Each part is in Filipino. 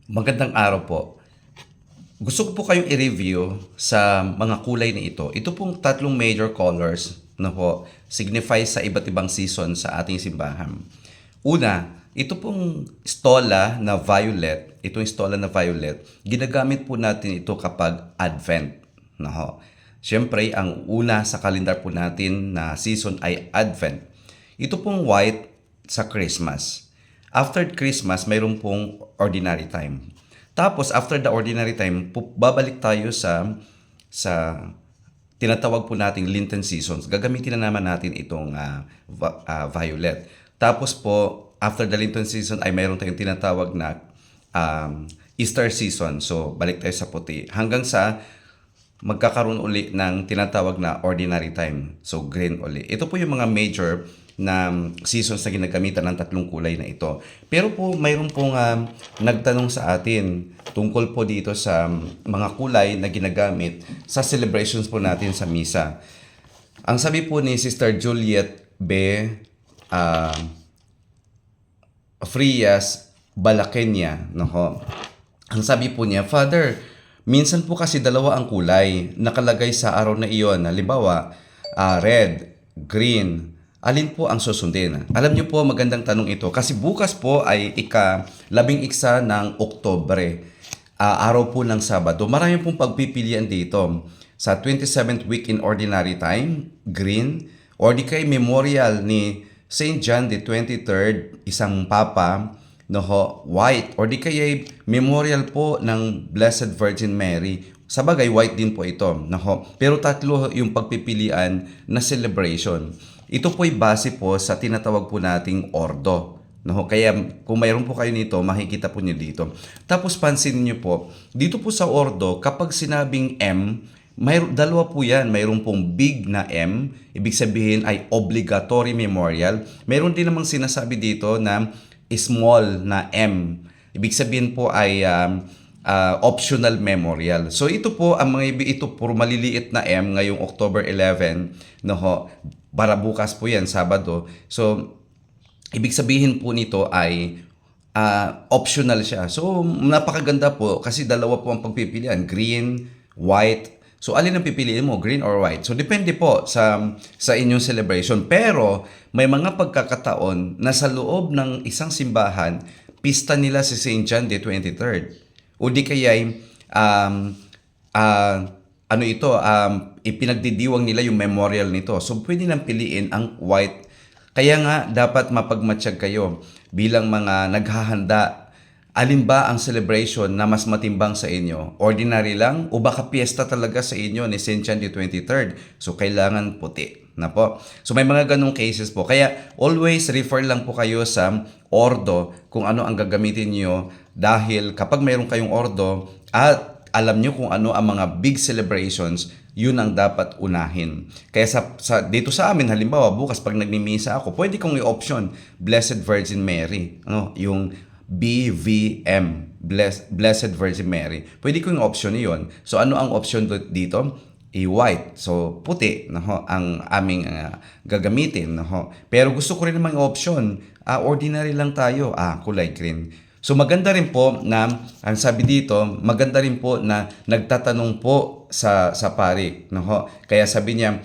Magandang araw po. Gusto ko po kayong i-review sa mga kulay na ito. Ito pong tatlong major colors na po signify sa iba't ibang season sa ating simbahan. Una, ito pong stola na violet, itong stola na violet, ginagamit po natin ito kapag Advent. No ho. Siyempre, ang una sa kalendar po natin na season ay Advent. Ito pong white sa Christmas. After Christmas, mayroon pong ordinary time. Tapos, after the ordinary time, babalik tayo sa tinatawag po nating Lenten seasons. Gagamitin na naman natin itong violet. Tapos po, after the Lenten season ay mayroon tayong tinatawag na Easter season. So, balik tayo sa puti. Hanggang sa magkakaroon uli ng tinatawag na ordinary time. So, green uli. Ito po yung mga major na seasons na ginagamitan ng tatlong kulay na ito. Pero po, mayroon pong nagtanong sa atin tungkol po dito sa mga kulay na ginagamit sa celebrations po natin sa misa. Ang sabi po ni Sister Juliet B. Frias Balakenya, no ho. Ang sabi po niya, Father, minsan po kasi dalawa ang kulay nakalagay sa araw na iyon. Halimbawa, red, green, alin po ang susundin? Alam niyo po, magandang tanong ito kasi bukas po ay ika-11 ng Oktobre, araw po ng Sabado. Marami pong pagpipilian dito. Sa 27th week in ordinary time, green, or di kay memorial ni Saint John the 23rd, isang papa, no ho, white, or di kaya memorial po ng Blessed Virgin Mary. Sa bagay, white din po ito, no ho. Pero tatlo yung pagpipilian na celebration. Ito po'y base po sa tinatawag po nating ordo. No, kaya kung mayroon po kayo nito, makikita po niyo dito. Tapos pansin niyo po, dito po sa ordo, kapag sinabing M, dalawa po yan. Mayroon pong big na M, ibig sabihin ay obligatory memorial. Mayroon din namang sinasabi dito na small na M, ibig sabihin po ay optional memorial. So ito po, ang mga ito puro maliliit na M ngayong October 11, no ho, para bukas po yan, Sabado. So, ibig sabihin po nito ay optional siya. So, napakaganda po kasi dalawa po ang pagpipilian, green, white. So, alin ang pipiliin mo, green or white? So, depende po sa inyong celebration. Pero, may mga pagkakataon na sa loob ng isang simbahan, pista nila si Saint John the 23rd. O di kaya'y ipinagdidiwang nila yung memorial nito. So, pwede nang piliin ang white. Kaya nga, dapat mapagmatsyag kayo bilang mga naghahanda. Alin ba ang celebration na mas matimbang sa inyo? Ordinary lang? O baka piyesta talaga sa inyo ni St. John the 23rd? So, kailangan puti na po. So, may mga ganong cases po. Kaya, always refer lang po kayo sa ordo kung ano ang gagamitin niyo. Dahil kapag mayroon kayong ordo at alam nyo kung ano ang mga big celebrations, yun ang dapat unahin. Kaya dito sa amin, halimbawa, bukas pag nagmimisa ako, pwede kong i-option Blessed Virgin Mary. Yung BVM, Blessed Virgin Mary. Pwede kong i-option yun. So ano ang option dito? White. So puti ang aming gagamitin. Pero gusto ko rin namang option. Ordinary lang tayo. Kulay green. So maganda rin po na, ang sabi dito, maganda rin po na nagtatanong po sa pari. Kaya sabi niya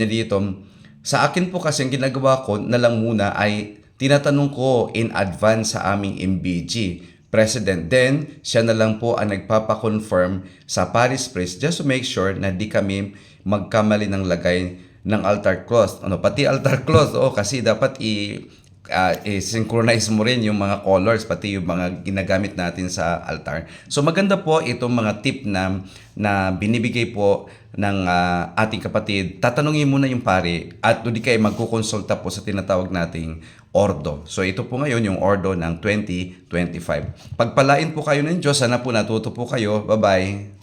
dito, sa akin po kasi ang ginagawa ko na lang muna ay tinatanong ko in advance sa aming MBG president. Then, siya na lang po ang nagpapakonfirm sa parish priest just to make sure na di kami magkamali ng lagay ng altar cloth. Pati altar cloth, kasi dapat i-synchronize mo rin yung mga colors, pati yung mga ginagamit natin sa altar. So maganda po itong mga tip na binibigay po ng ating kapatid. Tatanungin muna yung pari at hindi kayo magkukonsulta po sa tinatawag nating ordo. So ito po ngayon yung ordo ng 2025. Pagpalain po kayo ng Diyos. Sana po natuto po kayo. Bye-bye.